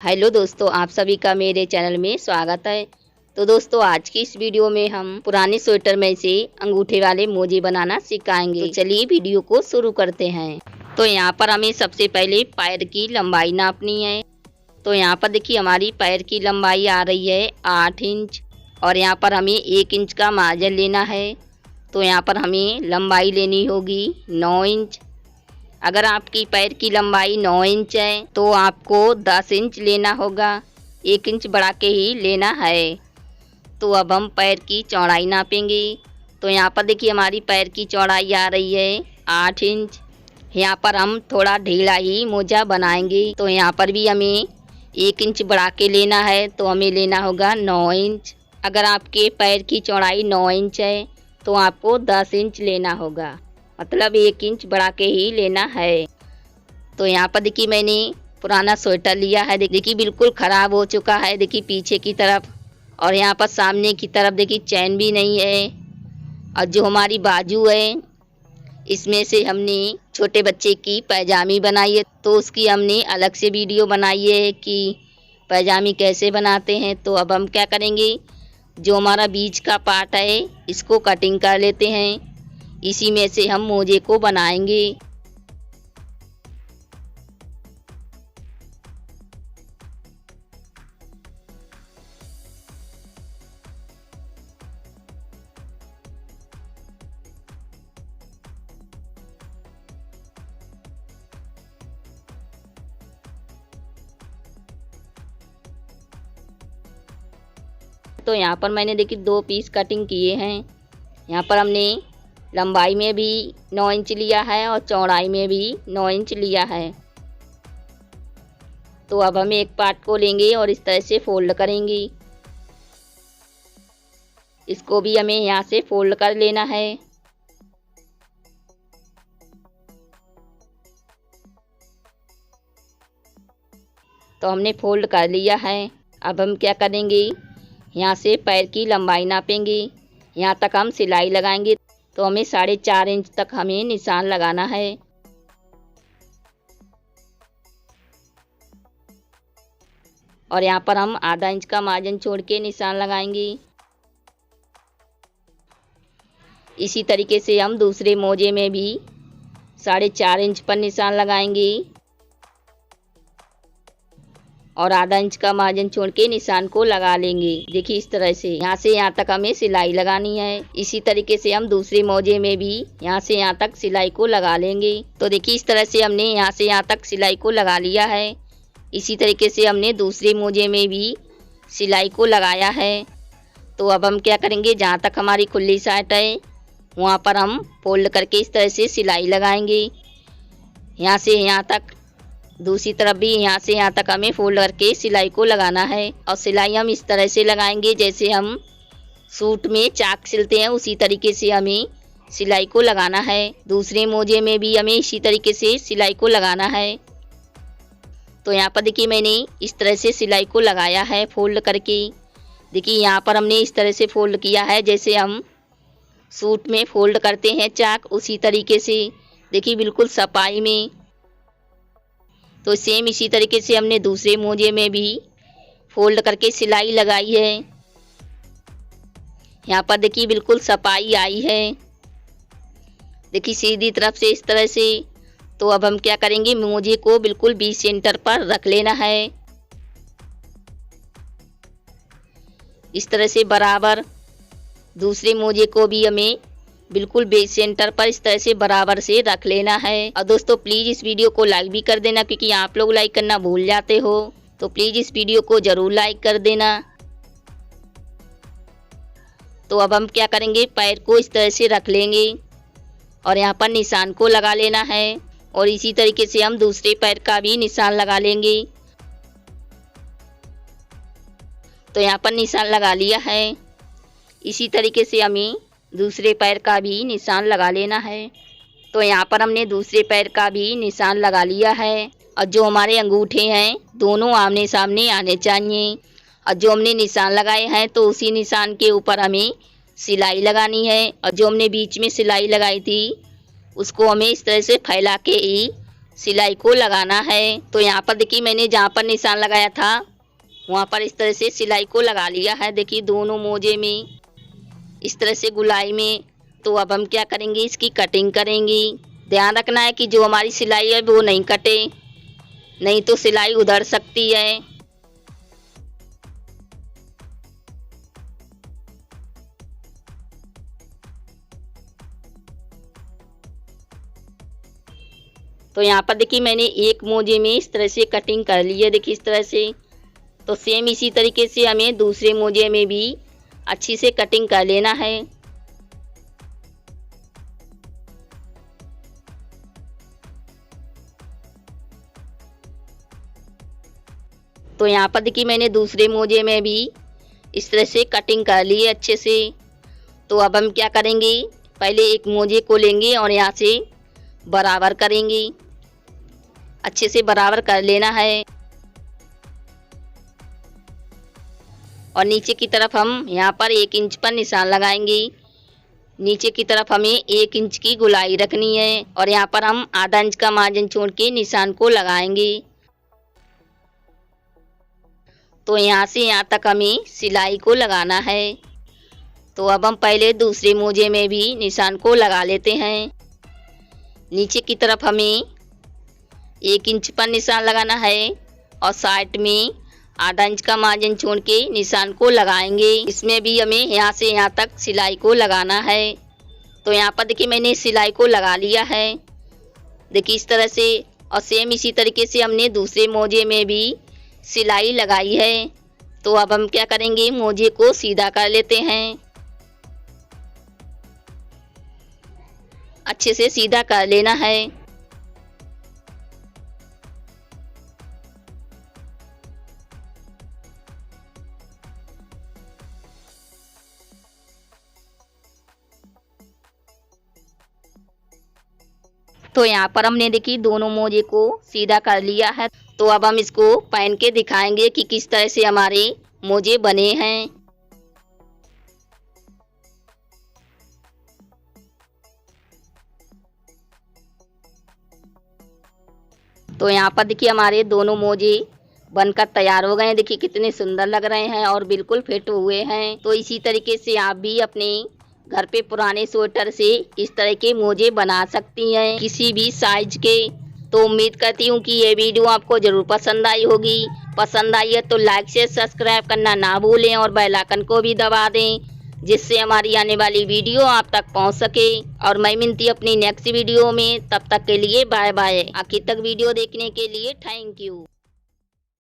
Hello दोस्तों, आप सभी का मेरे चैनल में स्वागत है। तो दोस्तों, आज की इस वीडियो में हम पुराने स्वेटर में से अंगूठे वाले मोजे बनाना सिखाएंगे। तो चलिए वीडियो को शुरू करते हैं। तो यहाँ पर हमें सबसे पहले पैर की लंबाई नापनी है। तो यहाँ पर देखिए हमारी पैर की लंबाई आ रही है 8 इंच और यहाँ पर हमें 1 इंच का मार्जिन लेना है। तो यहाँ पर हमें लंबाई लेनी होगी 9 इंच। अगर आपकी पैर की लंबाई 9 इंच है तो आपको 10 इंच लेना होगा, 1 इंच बढ़ा के ही लेना है। तो अब हम पैर की चौड़ाई नापेंगे। तो यहाँ पर देखिए हमारी पैर की चौड़ाई आ रही है 8 इंच। यहाँ पर हम थोड़ा ढीला ही मोजा बनाएंगे। तो यहाँ पर भी हमें 1 इंच बढ़ा के लेना है, तो हमें लेना होगा 9 इंच। अगर आपके पैर की चौड़ाई 9 इंच है तो आपको 10 इंच लेना होगा, मतलब 1 इंच बढ़ा के ही लेना है। तो यहाँ पर देखिए मैंने पुराना स्वेटर लिया है। देखिए बिल्कुल ख़राब हो चुका है, देखिए पीछे की तरफ, और यहाँ पर सामने की तरफ देखिए चैन भी नहीं है। और जो हमारी बाजू है इसमें से हमने छोटे बच्चे की पैजामी बनाई है, तो उसकी हमने अलग से वीडियो बनाई है कि पैजामी कैसे बनाते हैं। तो अब हम क्या करेंगे, जो हमारा बीच का पार्ट है इसको कटिंग कर लेते हैं, इसी में से हम मोजे को बनाएंगे। तो यहाँ पर मैंने देखिए 2 पीस कटिंग किए हैं। यहाँ पर हमने लंबाई में भी 9 इंच लिया है और चौड़ाई में भी 9 इंच लिया है। तो अब हम एक पार्ट को लेंगे और इस तरह से फोल्ड करेंगे। इसको भी हमें यहाँ से फोल्ड कर लेना है। तो हमने फोल्ड कर लिया है। अब हम क्या करेंगे, यहाँ से पैर की लंबाई नापेंगे, यहाँ तक हम सिलाई लगाएंगे। तो हमें 4.5 इंच तक हमें निशान लगाना है। और यहाँ पर हम आधा इंच का मार्जिन छोड़ के निशान लगाएंगे। इसी तरीके से हम दूसरे मोजे में भी 4.5 इंच पर निशान लगाएंगे और आधा इंच का मार्जिन छोड़ के निशान को लगा लेंगे। देखिए इस तरह से यहाँ से यहाँ तक हमें सिलाई लगानी है। इसी तरीके से हम दूसरे मोजे में भी यहाँ से यहाँ तक सिलाई को लगा लेंगे। तो देखिए इस तरह से हमने यहाँ से यहाँ तक सिलाई को लगा लिया है। इसी तरीके से हमने दूसरे मोजे में भी सिलाई को लगाया है। तो अब हम क्या करेंगे, जहाँ तक हमारी खुली साइड है वहाँ पर हम फोल्ड करके इस तरह से सिलाई लगाएंगे। यहाँ से यहाँ तक, दूसरी तरफ भी यहाँ से यहाँ तक हमें फोल्ड करके सिलाई को लगाना है। और सिलाई हम इस तरह से लगाएंगे जैसे हम सूट में चाक सिलते हैं, उसी तरीके से हमें सिलाई को लगाना है। दूसरे मोजे में भी हमें इसी तरीके से सिलाई को लगाना है। तो यहाँ पर देखिए मैंने इस तरह से सिलाई को लगाया है फोल्ड करके। देखिए यहाँ पर हमने इस तरह से फोल्ड किया है जैसे हम सूट में फोल्ड करते हैं चाक, उसी तरीके से देखिए बिल्कुल सफाई में। तो सेम इसी तरीके से हमने दूसरे मोजे में भी फोल्ड करके सिलाई लगाई है। यहाँ पर देखिए बिल्कुल सफाई आई है, देखिए सीधी तरफ से इस तरह से। तो अब हम क्या करेंगे, मोजे को बिल्कुल बीच सेंटर पर रख लेना है, इस तरह से बराबर। दूसरे मोजे को भी हमें बिल्कुल बेस सेंटर पर इस तरह से बराबर से रख लेना है। और दोस्तों प्लीज़ इस वीडियो को लाइक भी कर देना, क्योंकि आप लोग लाइक करना भूल जाते हो। तो प्लीज़ इस वीडियो को ज़रूर लाइक कर देना। तो अब हम क्या करेंगे, पैर को इस तरह से रख लेंगे और यहाँ पर निशान को लगा लेना है। और इसी तरीके से हम दूसरे पैर का भी निशान लगा लेंगे। तो यहाँ पर निशान लगा लिया है। इसी तरीके से हमें दूसरे पैर का भी निशान लगा लेना है। तो यहाँ पर हमने दूसरे पैर का भी निशान लगा लिया है। और जो हमारे अंगूठे हैं दोनों आमने सामने आने चाहिए। और जो हमने निशान लगाए हैं तो उसी निशान के ऊपर हमें सिलाई लगानी है। और जो हमने बीच में सिलाई लगाई थी उसको हमें इस तरह से फैला के ही सिलाई को लगाना है। तो यहाँ पर देखिए मैंने जहाँ पर निशान लगाया था वहाँ पर इस तरह से सिलाई को लगा लिया है। देखिए दोनों मोजे में इस तरह से गुलाई में। तो अब हम क्या करेंगे, इसकी कटिंग करेंगे। ध्यान रखना है कि जो हमारी सिलाई है वो नहीं कटे, नहीं तो सिलाई उधड़ सकती है। तो यहाँ पर देखिए मैंने एक मोजे में इस तरह से कटिंग कर ली है। देखिए इस तरह से। तो सेम इसी तरीके से हमें दूसरे मोजे में भी अच्छी से कटिंग कर लेना है। तो यहाँ पर देखिए मैंने दूसरे मोजे में भी इस तरह से कटिंग कर ली है अच्छे से। तो अब हम क्या करेंगे, पहले एक मोजे को लेंगे और यहाँ से बराबर करेंगे। अच्छे से बराबर कर लेना है। और नीचे की तरफ हम यहाँ पर 1 इंच पर निशान लगाएंगे। नीचे की तरफ हमें 1 इंच की गुलाई रखनी है और यहाँ पर हम आधा इंच का मार्जिन छोड़ के निशान को लगाएंगे। तो यहाँ से यहाँ तक हमें सिलाई को लगाना है। तो अब हम पहले दूसरे मोजे में भी निशान को लगा लेते हैं। नीचे की तरफ हमें 1 इंच पर निशान लगाना है और साइड में आधा इंच का मार्जिन छोड़ के निशान को लगाएंगे। इसमें भी हमें यहाँ से यहाँ तक सिलाई को लगाना है। तो यहाँ पर देखिए मैंने सिलाई को लगा लिया है। देखिए इस तरह से। और सेम इसी तरीके से हमने दूसरे मोजे में भी सिलाई लगाई है। तो अब हम क्या करेंगे, मोजे को सीधा कर लेते हैं। अच्छे से सीधा कर लेना है। तो यहाँ पर हमने देखिए दोनों मोजे को सीधा कर लिया है। तो अब हम इसको पहन के दिखाएंगे कि किस तरह से हमारे मोजे बने हैं। तो यहाँ पर देखिए हमारे दोनों मोजे बनकर तैयार हो गए हैं। देखिए कितने सुंदर लग रहे हैं और बिल्कुल फिट हुए हैं। तो इसी तरीके से आप भी अपने घर पे पुराने स्वेटर से इस तरह के मोजे बना सकती हैं, किसी भी साइज के। तो उम्मीद करती हूँ कि ये वीडियो आपको ज़रूर पसंद आई होगी। पसंद आई है तो लाइक से सब्सक्राइब करना ना भूलें और बेल आइकन को भी दबा दें, जिससे हमारी आने वाली वीडियो आप तक पहुंच सके। और मैं मिलती अपनी नेक्स्ट वीडियो में, तब तक के लिए बाय बाय। आखिर तक वीडियो देखने के लिए थैंक यू।